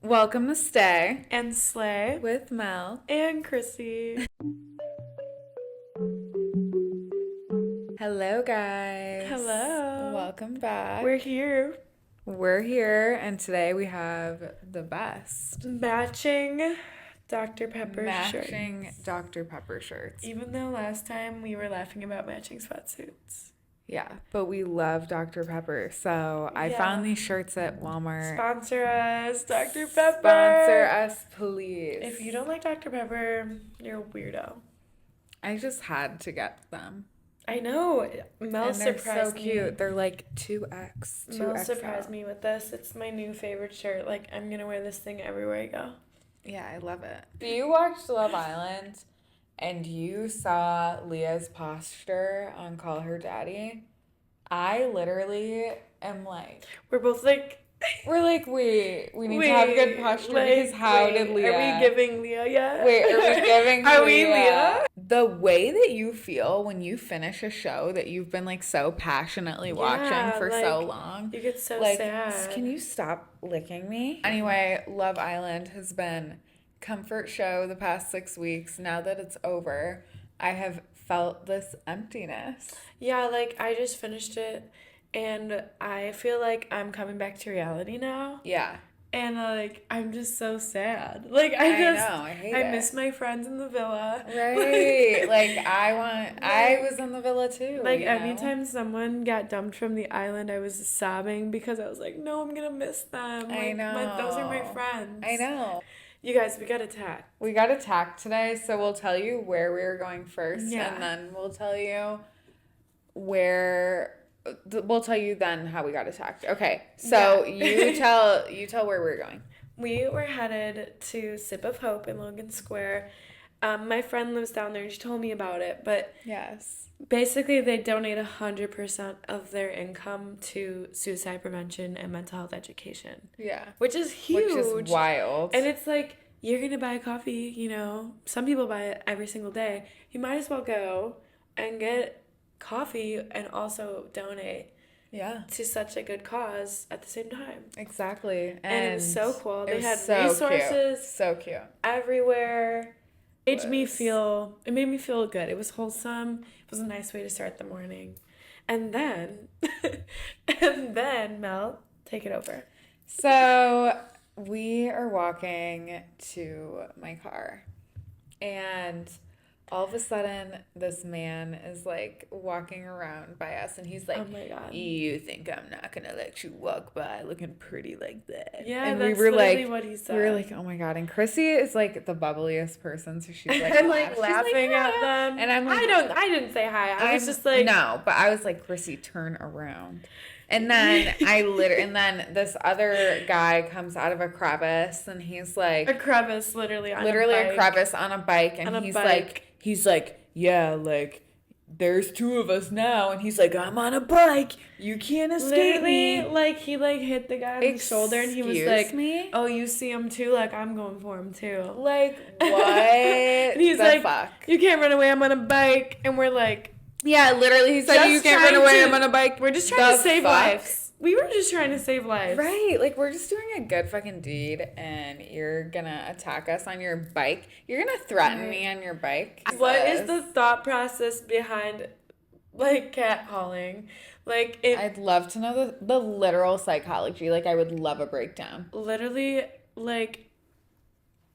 Welcome to Stay and Slay with Mel and Krissy. Hello, guys. Hello. Welcome back. We're here. We're here, and today we have the best Matching Dr. Pepper matching shirts. Dr. Pepper shirts. Even though last time we were laughing about matching sweatsuits. Yeah, but we love Dr. Pepper, so I found these shirts at Walmart. Sponsor us, Dr. Pepper. Sponsor us, please. If you don't like Dr. Pepper, you're a weirdo. I just had to get them. I know. Mel surprised me. So cute. They're like 2X. Mel surprised me with this. It's my new favorite shirt. Like, I'm going to wear this thing everywhere I go. Yeah, I love it. If you watched Love Island and you saw Leah's posture on Call Her Daddy, I literally am like... We're both like... we need to have good posture because how did Leah... Are we giving Leah yet? Wait, are we giving Are we Leah? The way that you feel when you finish a show that you've been like so passionately watching for so long. You get so like, sad. Can you stop licking me? Anyway, Love Island has been comfort show the past 6 weeks. Now that it's over, I have felt this emptiness. Yeah, like I just finished it and I feel like I'm coming back to reality now. Yeah. And like I'm just so sad. Like I miss my friends in the villa. Right. I was in the villa too. Like anytime someone got dumped from the island, I was sobbing because I was like, no, I'm gonna miss them. Like, I know. those are my friends. I know. You guys, we got attacked. We got attacked today, so we'll tell you where we were going first, yeah. And then we'll tell you we'll tell you then how we got attacked. Okay, so you tell where we're going. We were headed to Sip of Hope in Logan Square. My friend lives down there and she told me about it, but yes, basically they donate 100% of their income to suicide prevention and mental health education. Yeah, which is huge, which is wild. And it's like, you're gonna buy a coffee, some people buy it every single day. You might as well go and get coffee and also donate to such a good cause at the same time. Exactly. And it was so cool. They had so resources so cute everywhere. It made me feel good. It was wholesome. It was a nice way to start the morning. And then Mel, take it over. So we are walking to my car and all of a sudden, this man is, like, walking around by us, and he's like, oh, my God. You think I'm not going to let you walk by looking pretty like that? Yeah, and that's we were literally like, what he said. We were like, oh, my God. And Chrissy is, like, the bubbliest person, so she's, like, I'm, like, laughing at them. And I'm like... I didn't say hi. I was just, like... No, but I was like, Chrissy, turn around. And then and then this other guy comes out of a crevice, and he's, like... A crevice, literally on a bike. Literally a crevice on a bike, and he's like, yeah, like, there's two of us now. And he's like, I'm on a bike. You can't escape me. Like, he, like, hit the guy on the shoulder. And he was like, me? Oh, you see him too? Like, I'm going for him too. Like, what? And he's like, fuck? You can't run away. I'm on a bike. And we're like... Yeah, literally, he said, you can't run away. I'm on a bike. We're just trying to save lives. We were just trying to save lives. Right. Like, we're just doing a good fucking deed, and you're gonna attack us on your bike. You're gonna threaten me on your bike. What is the thought process behind, like, catcalling? Like, I'd love to know the literal psychology. Like, I would love a breakdown. Literally, like,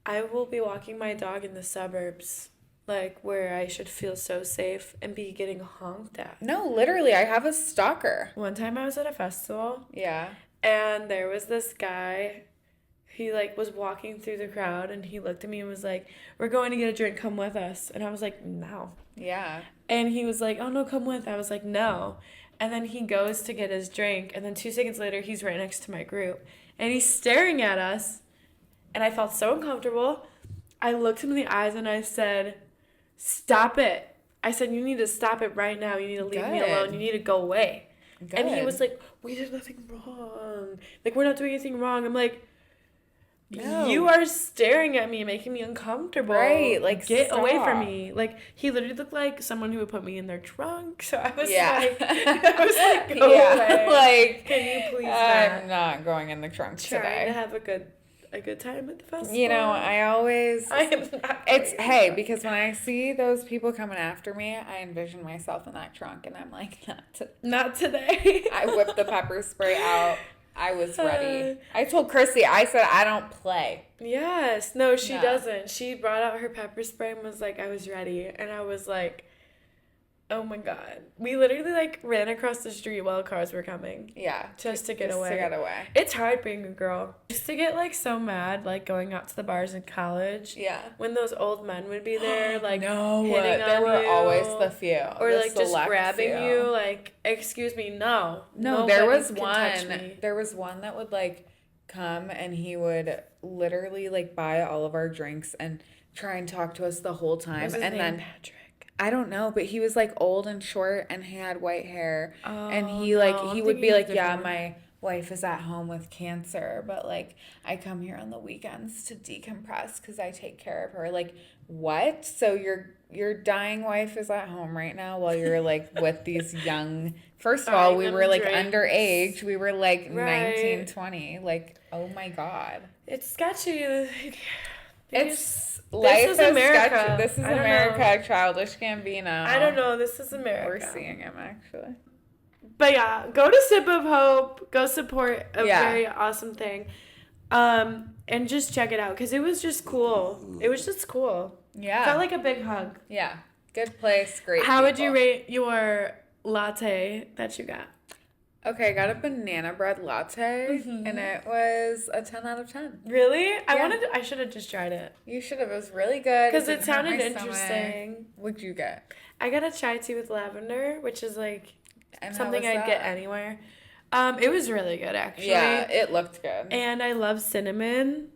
I will be walking my dog in the suburbs, like, where I should feel so safe and be getting honked at. No, literally, I have a stalker. One time I was at a festival. Yeah. And there was this guy, he, like, was walking through the crowd, and he looked at me and was like, we're going to get a drink, come with us. And I was like, no. Yeah. And he was like, oh, no, come with. I was like, no. And then he goes to get his drink, and then 2 seconds later, he's right next to my group. And he's staring at us, and I felt so uncomfortable. I looked him in the eyes, and I said... Stop it. I said, you need to stop it right now. You need to leave me alone. You need to go away. Good. And he was like, we did nothing wrong. Like, we're not doing anything wrong. I'm like, no. You are staring at me and making me uncomfortable. Right. Like, get away from me. Like, he literally looked like someone who would put me in their trunk. So I was like, go away. Like, can you please I'm not going in the trunk today. Trying to have a good a good time at the festival. You know, I always... I am not It's, going. hey, because when I see those people coming after me, I envision myself in that trunk, and I'm like, Not today. I whipped the pepper spray out. I was ready. I told Krissy, I said, I don't play. Yes. No, she No. doesn't. She brought out her pepper spray and was like, I was ready. And I was like, oh my God. We literally like ran across the street while cars were coming. Yeah. Just to get Just away. to get away. It's hard being a girl. I used to get like so mad like going out to the bars in college. Yeah. When those old men would be there like No, hitting there on were you, always the few. or the like just select grabbing few. you like, excuse me, no. No, there was Nobody can touch one. me. There was one that would like come and he would literally like buy all of our drinks and try and talk to us the whole time. Was his And name then Patrick? I don't know, but he was like old and short and he had white hair. And Oh, he like no, I'm he would be thinking of like, yeah, different my wife is at home with cancer, but like I come here on the weekends to decompress because I take care of her. Like, what? So your dying wife is at home right now while you're like with these young. First of all, Buying we them were like drinks. underage. We were like Right. 19, 20. Like, oh my God. It's sketchy. It's life is America. sketchy. This is I don't America. Childish Gambino. I don't know. This is America. We're seeing him actually. But yeah, go to Sip of Hope. Go support a Yeah. very awesome thing. And just check it out because it was just cool. It was just cool. Yeah. Felt like a big hug. Yeah. Good place. Great. How would you people. rate your latte that you got? Okay, I got a banana bread latte, Mm-hmm. and it was a 10 out of 10. Really? Yeah. I should have just tried it You should have. It was really good. because it didn't hurt sounded my stomach. interesting. What'd you get? I got a chai tea with lavender, which is like And how something was I'd get that? anywhere. It was really good actually. Yeah, it looked good. And I love cinnamon,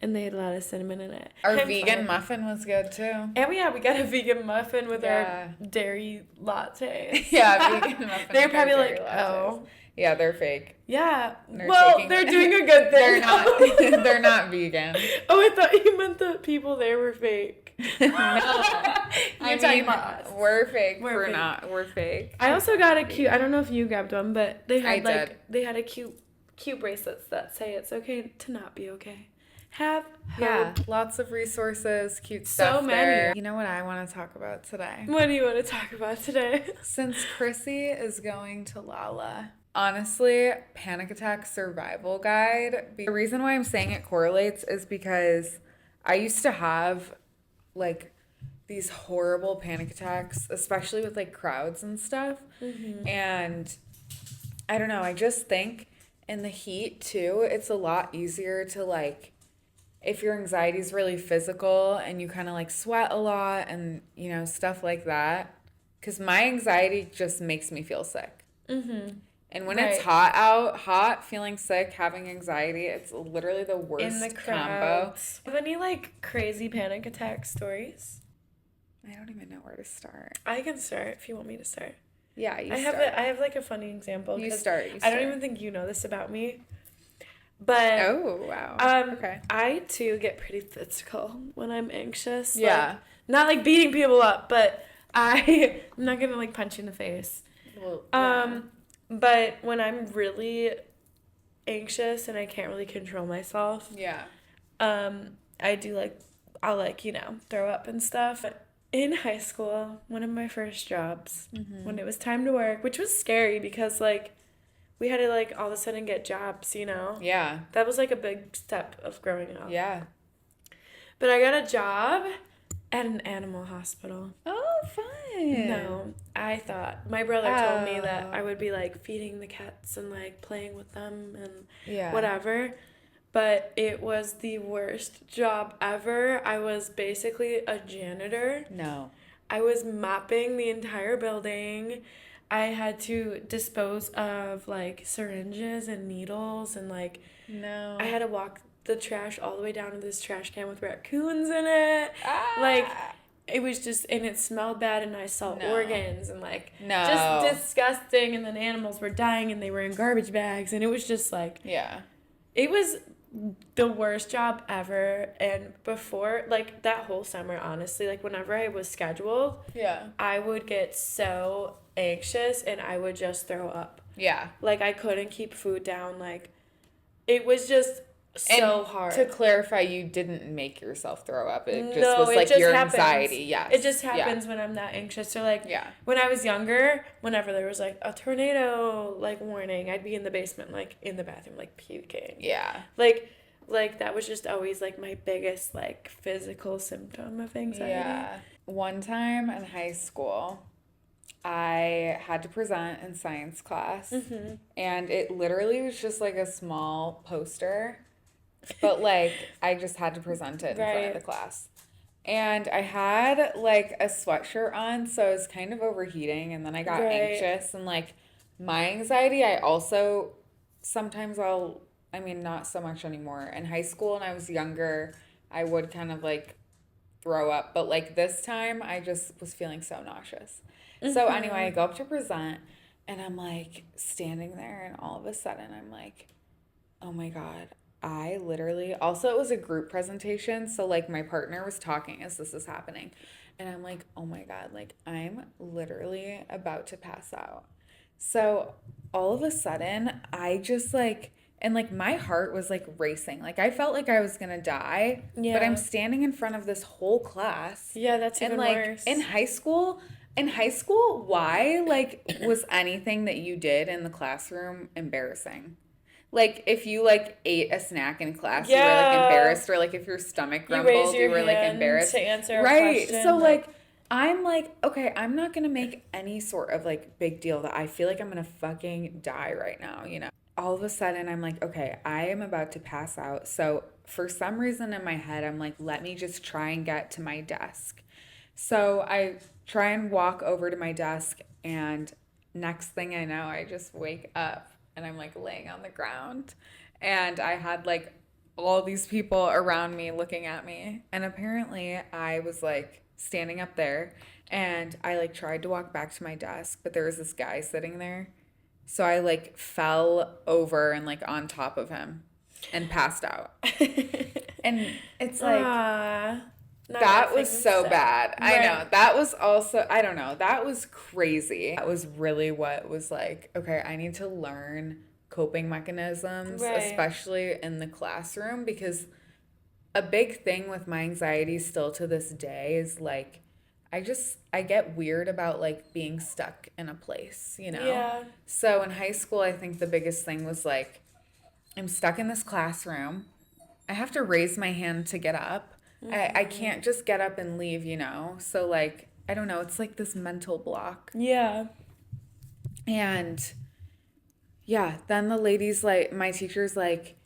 and they had a lot of cinnamon in it. Our I'm vegan fine. muffin was good too. And we got a vegan muffin with Yeah. our dairy lattes. Yeah, vegan muffin. They're with probably dairy like, lattes. oh. Yeah, they're fake. Yeah. They're Well, taking- they're doing a good thing. They're not. They're not vegan. Oh, I thought you meant the people there were fake. No, You're I talking mean, about us. we're fake. We're We're fake. not. We're fake. I also got a cute, I don't know if you grabbed one, but they had I like, did. they had a cute bracelets that say it's okay to not be okay. Have hope. Yeah, lots of resources, cute So stuff many. there. You know what I want to talk about today? What do you want to talk about today? Since Krissy is going to Lala, honestly, panic attack survival guide. The reason why I'm saying it correlates is because I used to have like these horrible panic attacks, especially with like crowds and stuff. And I don't know, I just think in the heat too, it's a lot easier to like, if your anxiety is really physical and you kind of like sweat a lot and, you know, stuff like that. Because my anxiety just makes me feel sick. And when it's Right. hot, feeling sick, having anxiety, it's literally the worst In the combo. crowds. Have any like crazy panic attack stories? I don't even know where to start. I can start if you want me to start. Yeah, you I have start. I have like a funny example. You 'cause start. I don't even think you know this about me, but Oh, wow. Okay. I too get pretty physical when I'm anxious. Yeah. Like, not like beating people up, but I'm not gonna like punch you in the face. Well, yeah. But when I'm really anxious and I can't really control myself, Yeah. I do like I'll like, you know, throw up and stuff. In high school, one of my first jobs, when it was time to work, which was scary because like we had to like all of a sudden get jobs, you know. Yeah. That was like a big step of growing up. Yeah. But I got a job at an animal hospital. Oh, fun. No, I thought my brother told me that Oh. I would be like feeding the cats and like playing with them and Yeah. whatever. But it was the worst job ever. I was basically a janitor. No. I was mopping the entire building. I had to dispose of like syringes and needles and like No. I had to walk the trash all the way down to this trash can with raccoons in it. Ah. Like it was just, and it smelled bad, and I saw No. organs and like No. just disgusting, and then animals were dying and they were in garbage bags, and it was just like, Yeah. it was the worst job ever. And before, like that whole summer, honestly, like whenever I was scheduled, Yeah. I would get so anxious and I would just throw up. Yeah. Like I couldn't keep food down. Like it was just so And hard. to clarify, you didn't make yourself throw up. It just No, was it like just your happens. anxiety. Yes. It just Yeah. happens when I'm that anxious. So like Yeah. when I was younger, whenever there was like a tornado like warning, I'd be in the basement like in the bathroom like puking. Yeah. Like that was just always like my biggest like physical symptom of anxiety. Yeah. One time in high school, I had to present in science class, and it literally was just like a small poster, but like I just had to present it in front of the Right. class. And I had like a sweatshirt on, so I was kind of overheating, and then I got Right. anxious, and like my anxiety, I also sometimes I mean, not so much anymore. In high school, and I was younger, I would kind of like throw up, but like this time, I just was feeling so nauseous. So anyway, I go up to present, and I'm like standing there, and all of a sudden, I'm like, oh my God. I literally, also, it was a group presentation. So, like, my partner was talking as this is happening. And I'm like, oh my God, like, I'm literally about to pass out. So, all of a sudden, I just like, and like, my heart was like racing. Like, I felt like I was gonna die. But I'm Yeah. standing in front of this whole class. Yeah, that's And even like, worse. in high school, why, like, was anything that you did in the classroom embarrassing? Like, if you, like, ate a snack in class, you were, like, Yeah. embarrassed, or, like, if your stomach You raise grumbled, your you were, like, hand embarrassed. to answer a Right. question. So, like, I'm like, okay, I'm not gonna make any sort of, like, big deal that I feel like I'm gonna fucking die right now, you know? All of a sudden, I'm like, okay, I am about to pass out. So, for some reason in my head, I'm like, let me just try and get to my desk. So, I try and walk over to my desk, and next thing I know, I just wake up and I'm like laying on the ground. And I had like all these people around me looking at me. And apparently, I was like standing up there, and I like tried to walk back to my desk, but there was this guy sitting there. So I like fell over and like on top of him and passed out. And it's like, Ah, not that was laughing so instead. bad. I know. Right. That was also, I don't know. That was crazy. That was really what was like, okay, I need to learn coping mechanisms, Right. especially in the classroom, because a big thing with my anxiety still to this day is like, I get weird about like being stuck in a place, you know? Yeah. So in high school, I think the biggest thing was like, I'm stuck in this classroom. I have to raise my hand to get up. I can't just get up and leave, you know? So, like, I don't know. It's like this mental block. Yeah. And yeah, then the lady's like, my teacher's like,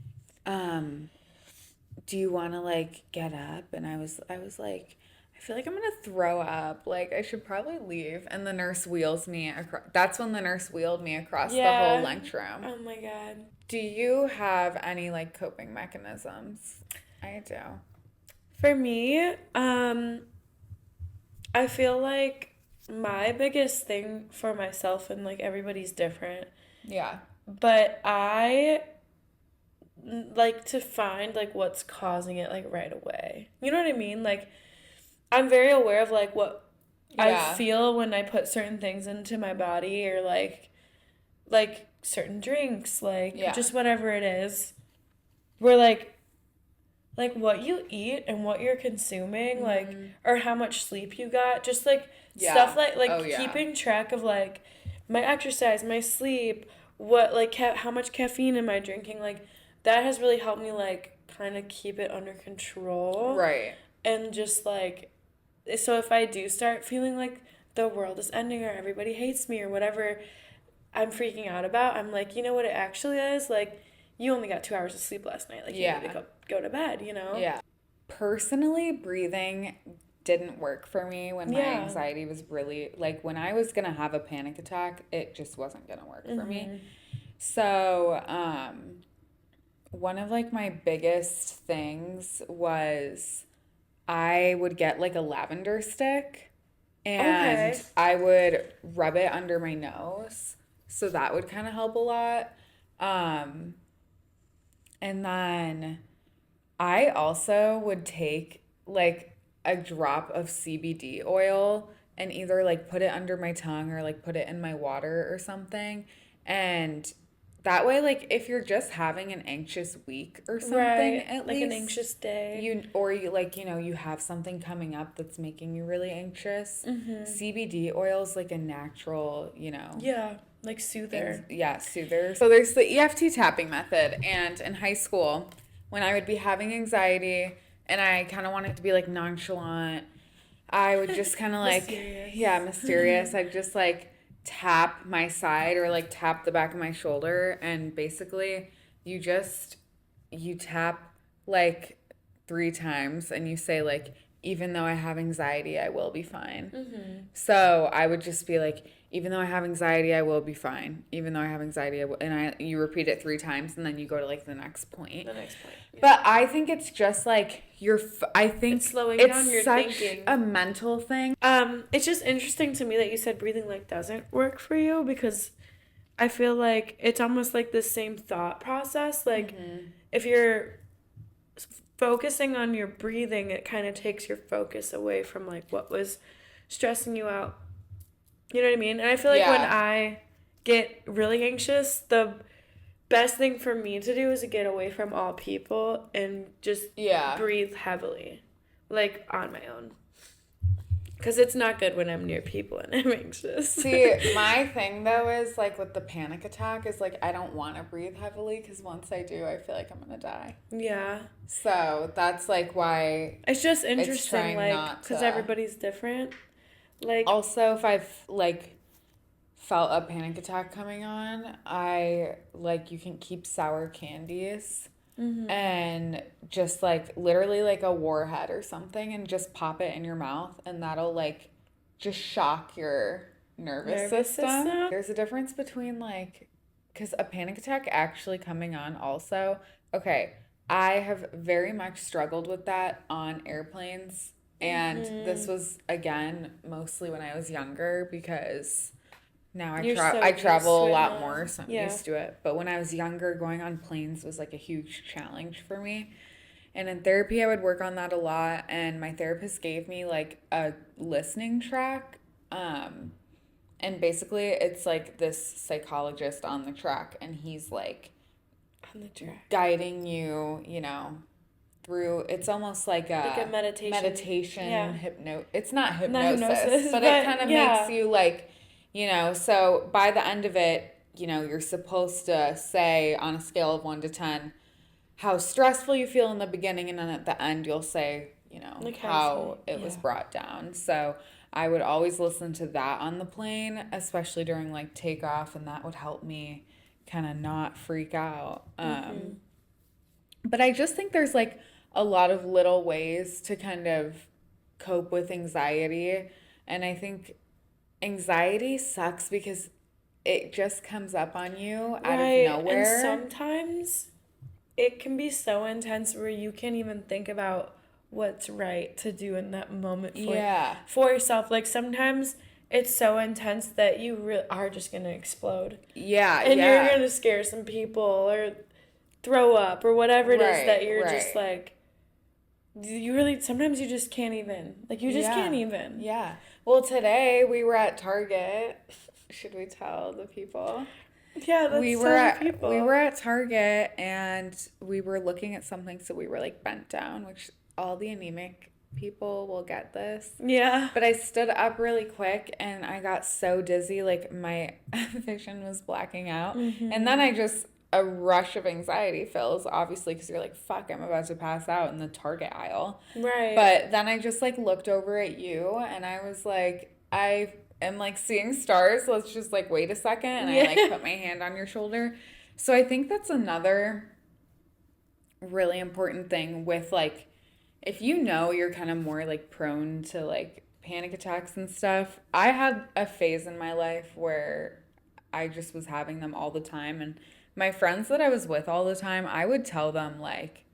do you want to like get up? And I was like, I feel like I'm gonna throw up. Like, I should probably leave. And the nurse wheels me across. That's when the nurse wheeled me across the whole Yeah. lunchroom. Oh my God. Do you have any like coping mechanisms? I do. For me, I feel like my biggest thing for myself, and like everybody's different, Yeah. but I like to find like what's causing it like right away. You know what I mean? Like I'm very aware of like what I Yeah. feel when I put certain things into my body, or like certain drinks, like Yeah. just whatever it is. We're like what you eat and what you're consuming, like, or how much sleep you got, just like Yeah. stuff like Oh, yeah. keeping track of like my exercise, my sleep, what like how much caffeine am I drinking, like that has really helped me like kind of keep it under control. Right. And just like, so if I do start feeling like the world is ending or everybody hates me or whatever I'm freaking out about, I'm like, you know what it actually is? Like, you only got 2 hours of sleep last night. Like, you need to Yeah. go to bed, you know? Yeah. Personally, breathing didn't work for me when my Yeah. anxiety was really like when I was gonna have a panic attack, it just wasn't gonna work for me. So, one of like my biggest things was I would get like a lavender stick and Okay. I would rub it under my nose. So that would kind of help a lot. Um, and then I also would take like a drop of CBD oil and either like put it under my tongue or like put it in my water or something and that way, like, if you're just having an anxious week or something, Right. at Like least an anxious day. you like, you have something coming up that's making you really anxious. Mm-hmm. CBD oil is like a natural, Yeah. Like soother. soother. So there's the EFT tapping method, and in high school, when I would be having anxiety and I kind of wanted to be like nonchalant, I would just kind of like, Mysterious. yeah, mysterious. I'd just like tap my side or like tap the back of my shoulder, and basically you tap like 3 times and you say like, even though I have anxiety, I will be fine. Mm-hmm. So I would just be like, even though I have anxiety, I will be fine. Even though I have anxiety, and you repeat it 3 times, and then you go to like the next point. The next point. Yeah. But I think it's just like I think It's slowing down your such thinking. a mental thing. It's just interesting to me that you said breathing like doesn't work for you, because I feel like it's almost like the same thought process. Like if you're focusing on your breathing, it kind of takes your focus away from like what was stressing you out. You know what I mean? And I feel like when I get really anxious, the best thing for me to do is to get away from all people and just breathe heavily, like on my own. Because it's not good when I'm near people and I'm anxious. See, my thing though is like with the panic attack is like I don't want to breathe heavily, because once I do, I feel like I'm gonna die. Yeah. So that's like why it's just interesting, trying like, not because to. everybody's different. Like, also, if I've like felt a panic attack coming on, I like, you can keep sour candies and just like literally like a warhead or something and just pop it in your mouth, and that'll like just shock your nervous system. There's a difference between like, because a panic attack actually coming on also, okay, I have very much struggled with that on airplanes. And this was, again, mostly when I was younger, because now I travel a lot more, so I'm used to it. But when I was younger, going on planes was like a huge challenge for me. And in therapy, I would work on that a lot. And my therapist gave me like a listening track. And basically, it's like this psychologist on the track, and he's like on the track, guiding you, through, it's almost like a meditation it's not hypnosis, but it kind of makes you like, so by the end of it, you're supposed to say on a scale of 1 to 10 how stressful you feel in the beginning, and then at the end you'll say, like how it was brought down. So I would always listen to that on the plane, especially during like takeoff, and that would help me kind of not freak out. But I just think there's like a lot of little ways to kind of cope with anxiety. And I think anxiety sucks because it just comes up on you out of nowhere. And sometimes it can be so intense where you can't even think about what's right to do in that moment for yourself. Like sometimes it's so intense that you are just going to explode. And you're going to scare some people or throw up or whatever it is that you're just like, sometimes you just can't even. Like, you just can't even. Yeah. Well, today we were at Target. Should we tell the people? Yeah, let's tell the people. We were at Target, and we were looking at something, so we were, like, bent down, which all the anemic people will get this. Yeah. But I stood up really quick, and I got so dizzy, like, my vision was blacking out. And then a rush of anxiety fills, obviously, because you're like, fuck, I'm about to pass out in the Target aisle. Right. But then I just, like, looked over at you, and I was like, I am, like, seeing stars. Let's just, like, wait a second. And I, like, put my hand on your shoulder. So I think that's another really important thing with, like, if you're kind of more, like, prone to, like, panic attacks and stuff. I had a phase in my life where I just was having them all the time, and my friends that I was with all the time, I would tell them, like,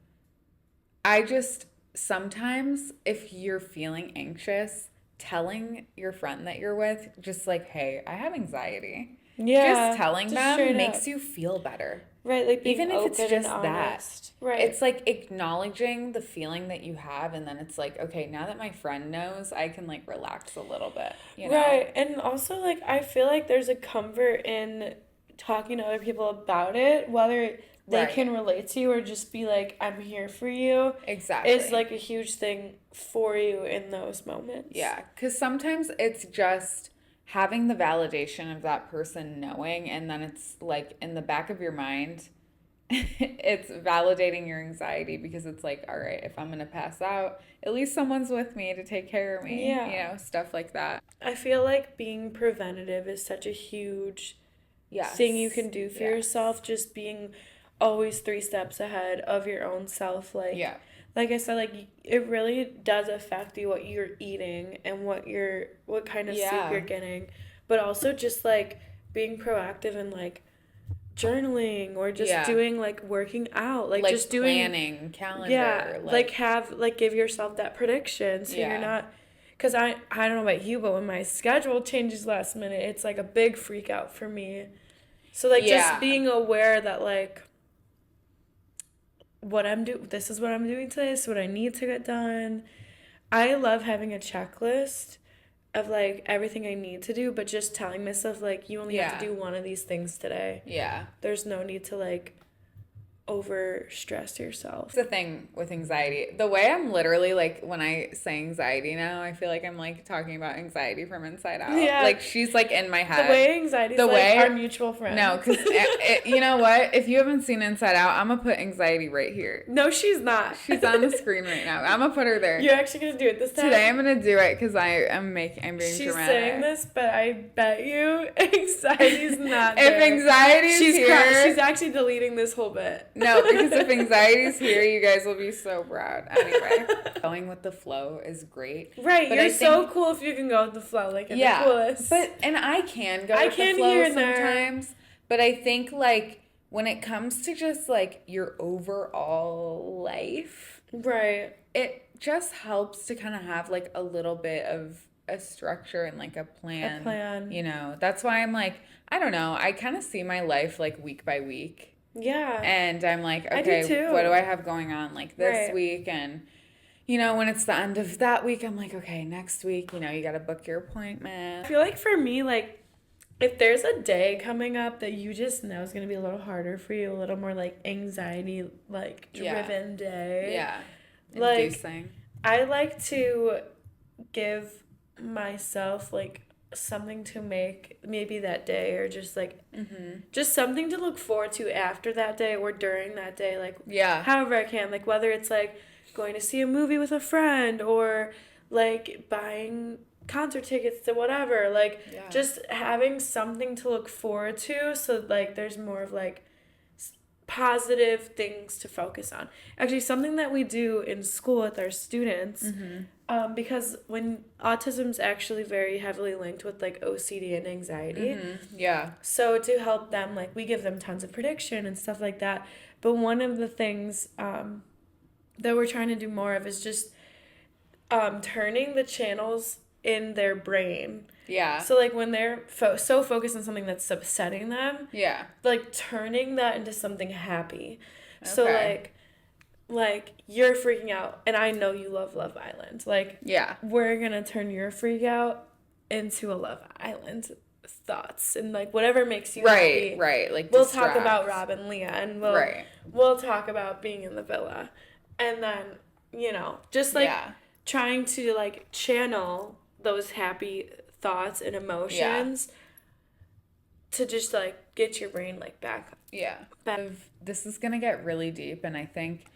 sometimes if you're feeling anxious, telling your friend that you're with, just like, hey, I have anxiety. Yeah. Just telling them makes you feel better. Right, like even if it's just that. Right. It's like acknowledging the feeling that you have, and then it's like, okay, now that my friend knows, I can like relax a little bit. Right. And also, like, I feel like there's a comfort in talking to other people about it, whether they Right. can relate to you or just be like, I'm here for you, Exactly. is like a huge thing for you in those moments. Yeah, because sometimes it's just having the validation of that person knowing, and then it's like in the back of your mind, it's validating your anxiety because it's like, all right, if I'm gonna pass out, at least someone's with me to take care of me, Yeah. stuff like that. I feel like being preventative is such a huge Yes. thing you can do for Yes. yourself, just being always 3 steps ahead of your own self. Yeah. Like I said, like it really does affect you what you're eating and what kind of sleep Yeah. you're getting, but also just like being proactive and like journaling or just Yeah. doing like working out, like just doing planning, calendar, yeah, like have like give yourself that prediction so Yeah. you're not, because I don't know about you, but when my schedule changes last minute, it's like a big freak out for me. So like Yeah. just being aware that like this is what I'm doing today, this is what I need to get done. I love having a checklist of like everything I need to do, but just telling myself like you only have Yeah. to do one of these things today. Yeah. There's no need to like over stress yourself. It's the thing with anxiety. The way I'm literally like when I say anxiety now, I feel like I'm like talking about anxiety from inside out. Yeah. Like she's like in my head. The way anxiety is like our mutual friend. No, because you know what? If you haven't seen Inside Out, I'm gonna put anxiety right here. No, she's not. She's on the screen right now. I'm gonna put her there. You're actually gonna do it this time. Today I'm gonna do it because I'm being She's dramatic. saying this, but I bet you anxiety's not If there. anxiety's here, she's actually deleting this whole bit. No, because if anxiety's here, you guys will be so proud. Anyway, going with the flow is great. Right, but you're so cool if you can go with the flow, like you're the coolest. And I can go I with can the flow here and sometimes. But I think like when it comes to just like your overall life, right, it just helps to kind of have like a little bit of a structure and like a plan. That's why I'm like, I don't know, I kind of see my life like week by week. Yeah. And I'm like, I do okay, too. what do I have going on like this Right. week? And, when it's the end of that week, I'm like, okay, next week, you got to book your appointment. I feel like for me, like, if there's a day coming up that you just know is going to be a little harder for you, a little more like anxiety, like driven day. Yeah. Like, Inducing. I like to give myself like something to make maybe that day, or just like just something to look forward to after that day or during that day, like however I can, like whether it's like going to see a movie with a friend or like buying concert tickets to whatever, like just having something to look forward to, so like there's more of like positive things to focus on. Actually, something that we do in school with our students, because when autism's actually very heavily linked with like OCD and anxiety. So to help them, like we give them tons of prediction and stuff like that. But one of the things that we're trying to do more of is just turning the channels in their brain. Yeah. So like when they're so focused on something that's upsetting them, like turning that into something happy. Okay. So like you're freaking out, and I know you love Love Island. Like we're gonna turn your freak out into a Love Island thoughts, and like whatever makes you happy. Right. Like we'll talk about Rob and Leah, and we'll talk about being in the villa, and then just like trying to like channel those happy thoughts and emotions to just like get your brain like back. This is gonna get really deep, and I think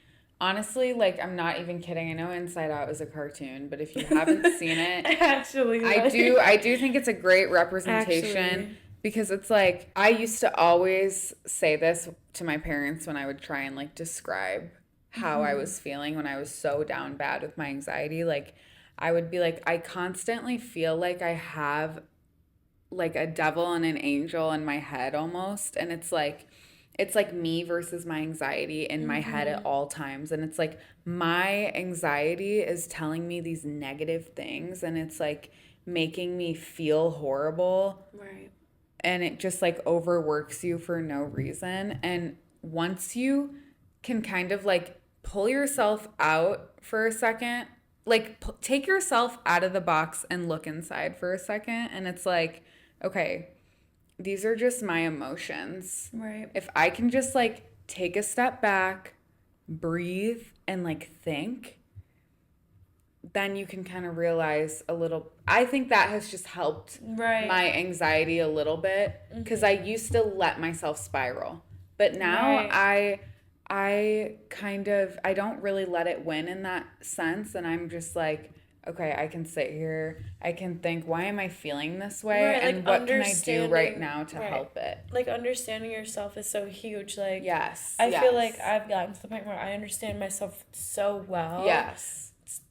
honestly, like, I'm not even kidding, I know Inside Out is a cartoon, but if you haven't seen it, actually, I do think it's a great representation. Because it's like, I used to always say this to my parents when I would try and like describe how I was feeling when I was so down bad with my anxiety. Like, I would be like, I constantly feel like I have like a devil and an angel in my head almost. And it's like me versus my anxiety in my head at all times. And it's like my anxiety is telling me these negative things, and it's like making me feel horrible. Right. And it just like overworks you for no reason. And once you can kind of like pull yourself out for a second, like take yourself out of the box and look inside for a second, and it's like, okay, these are just my emotions. Right. If I can just, like, take a step back, breathe, and, like, think, then you can kind of realize a little. I think that has just helped my anxiety a little bit, because I used to let myself spiral. But now I kind of, I don't really let it win in that sense, and I'm just like, okay, I can sit here, I can think, why am I feeling this way, and what can I do right now to help it? Like, understanding yourself is so huge. Like, I feel like I've gotten to the point where I understand myself so well.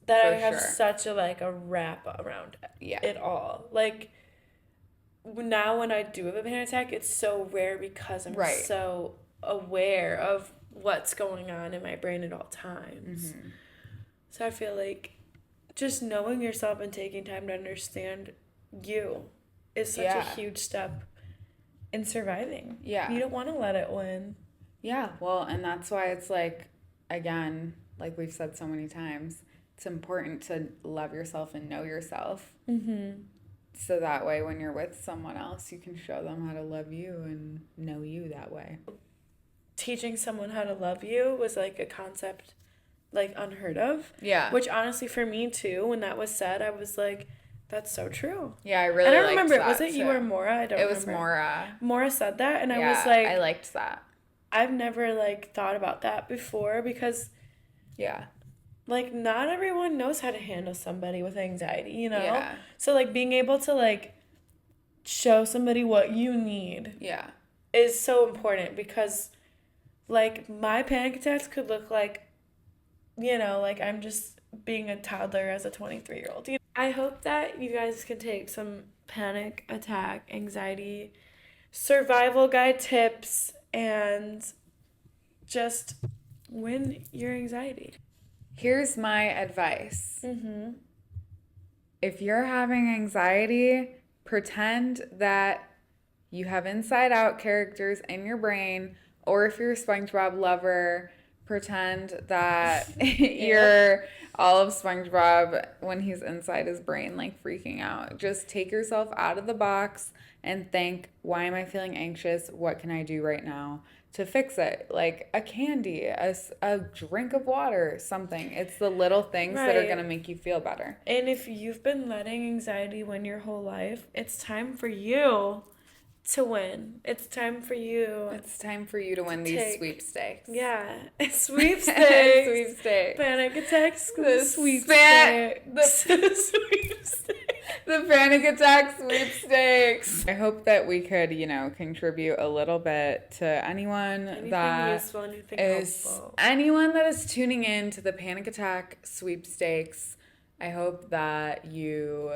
That I have such a, like, a wrap around it all. Like, now when I do have a panic attack, it's so rare because I'm so aware of what's going on in my brain at all times. So I feel like just knowing yourself and taking time to understand you is such a huge step in surviving. You don't want to let it win. Well, and that's why it's like, again, like we've said so many times, it's important to love yourself and know yourself. So that way when you're with someone else, you can show them how to love you and know you that way. Teaching someone how to love you was, like, a concept, like, unheard of. Which, honestly, for me, too, when that was said, I was like, that's so true. I really liked that. I don't remember, was it you or Maura? I don't remember. It was Maura. Maura said that, and I was like... I liked that. I've never, like, thought about that before, because... like, not everyone knows how to handle somebody with anxiety, you know? So, like, being able to, like, show somebody what you need is so important, because, like, my panic attacks could look like, you know, like, I'm just being a toddler as a 23-year-old. I hope that you guys can take some panic attack, anxiety, survival guide tips, and just win your anxiety. Here's my advice. If you're having anxiety, pretend that you have inside out characters in your brain, or if you're a SpongeBob lover, pretend that you're all of SpongeBob when he's inside his brain, like, freaking out. Just take yourself out of the box and think, why am I feeling anxious? What can I do right now to fix it? Like a candy, a drink of water, something. It's the little things that are going to make you feel better. And if you've been letting anxiety win your whole life, it's time for you to win. It's time for you. It's time for you to win these sweepstakes. Sweepstakes. Sweepstakes. Panic attacks. The sweepstakes. The sweepstakes. The panic attack sweepstakes. I hope that we could, contribute a little bit to anyone anyone that is tuning in to the panic attack sweepstakes. I hope that you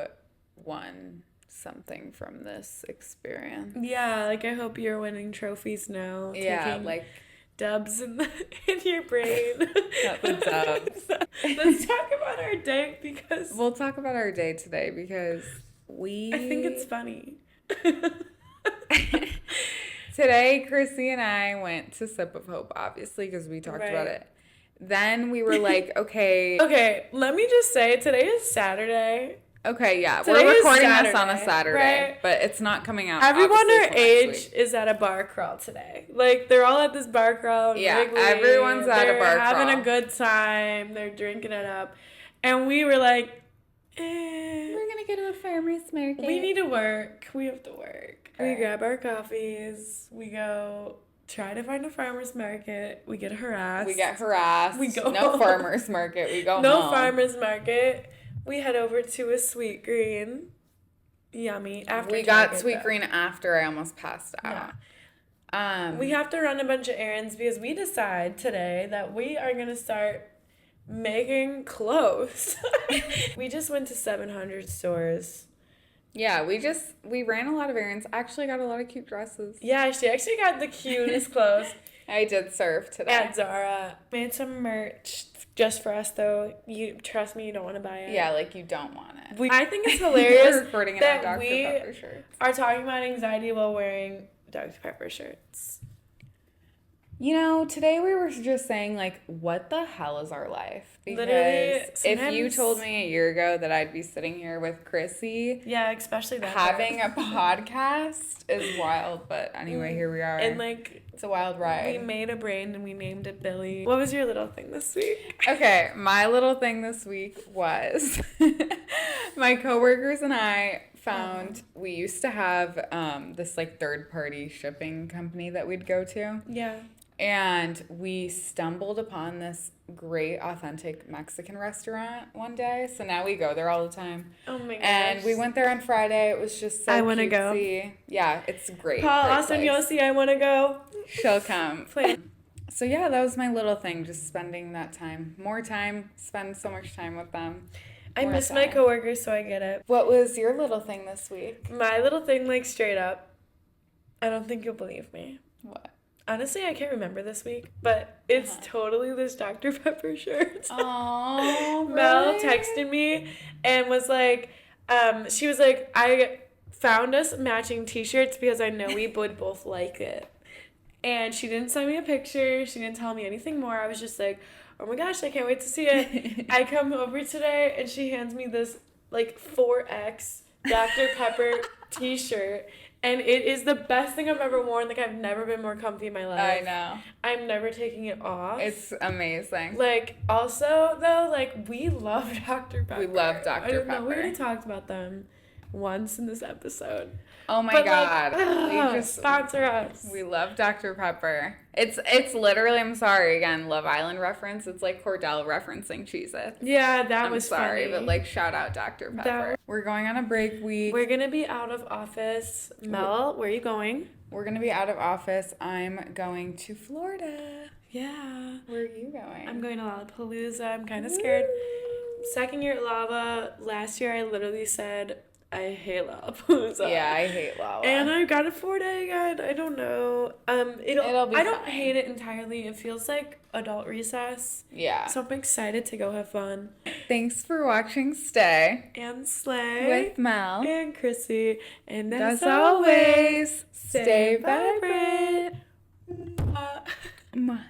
won something from this experience. Like, I hope you're winning trophies now. Taking like dubs in your brain. Not the dubs. Let's talk about our day, because we'll talk about our day today, because I think it's funny. Today, Krissy and I went to Sip of Hope, obviously, because we talked about it. Then we were like, okay. Okay, let me just say, today is Saturday. Okay, Today we're recording Saturday, this on a Saturday, but it's not coming out. Everyone our age is at a bar crawl today. Like, they're all at this bar crawl. Wrigley. Everyone's at a bar crawl. They're having a good time. They're drinking it up. And we were like, we're going to go to a farmer's market. We need to work. We have to work. We grab our coffees. We go try to find a farmer's market. We get harassed. We go no farmer's market. We go home. No farmer's market. We head over to a Sweet Green. Yummy. We got Sweet Green after I almost passed out. We have to run a bunch of errands, because we decide today that we are going to start making clothes. We just went to 700 stores. We ran a lot of errands. Actually got a lot of cute dresses. She actually got the cutest clothes. I did surf today. At Zara. Made some merch just for us, though. You trust me, you don't want to buy it. You don't want it. I think it's hilarious that we are talking about anxiety while wearing Dr. Pepper shirts. You know, today we were just saying, like, what the hell is our life? Because Literally, if you sometimes- told me a year ago that I'd be sitting here with Krissy Yeah, especially that having a part. podcast is wild. But anyway, here we are. And like, it's a wild we ride. made a brain and we named it Billy. What was your little thing this week? Okay, my little thing this week was my coworkers and I found we used to have this like third party shipping company that we'd go to. Yeah. And we stumbled upon this great, authentic Mexican restaurant one day. So now we go there all the time. Oh my gosh. And we went there on Friday. It was just so I wanna cutesy. go. Yeah, it's great. Paul, great Austin, place. Yossi, I want to go. She'll come. Plan. So yeah, that was my little thing, just spending that time. More time, spend so much time with them. I More miss my time. coworkers, so I get it. What was your little thing this week? My little thing, like, straight up, I don't think you'll believe me. What? Honestly, I can't remember this week, but it's totally this Dr. Pepper shirt. Oh, Mel really? texted me and was like, she was like, I found us matching t-shirts because I know we would both like it. And she didn't send me a picture. She didn't tell me anything more. I was just like, oh my gosh, I can't wait to see it. I come over today and she hands me this like 4X Dr. Pepper t-shirt. And it is the best thing I've ever worn. Like, I've never been more comfy in my life. I know. I'm never taking it off. It's amazing. Like, also, though, like, we love Dr. Pepper. We love Dr. I don't know, we Pepper. already talked about them once in this episode. Oh my But, God. like, We just sponsor us. we love Dr. Pepper. It's literally, I'm sorry, again, Love Island reference. It's like Cordell referencing Cheez-It. Yeah, that I'm was sorry, funny. but like shout out Dr. Pepper. We're going on a break week. We're gonna be out of office. Mel, where are you going? We're gonna be out of office. I'm going to Florida. Yeah. Where are you going? I'm going to Lollapalooza. I'm kind of scared. Second year at Lava. Last year, I literally said, I hate Lollapalooza. Yeah, I hate Lala. And I got a 4-day again. I don't know. It'll be I don't fine. hate it entirely. It feels like adult recess. Yeah. So I'm excited to go have fun. Thanks for watching Stay And Slay. with Mel. And Krissy. And As always, stay vibrant. vibrant. Mwah.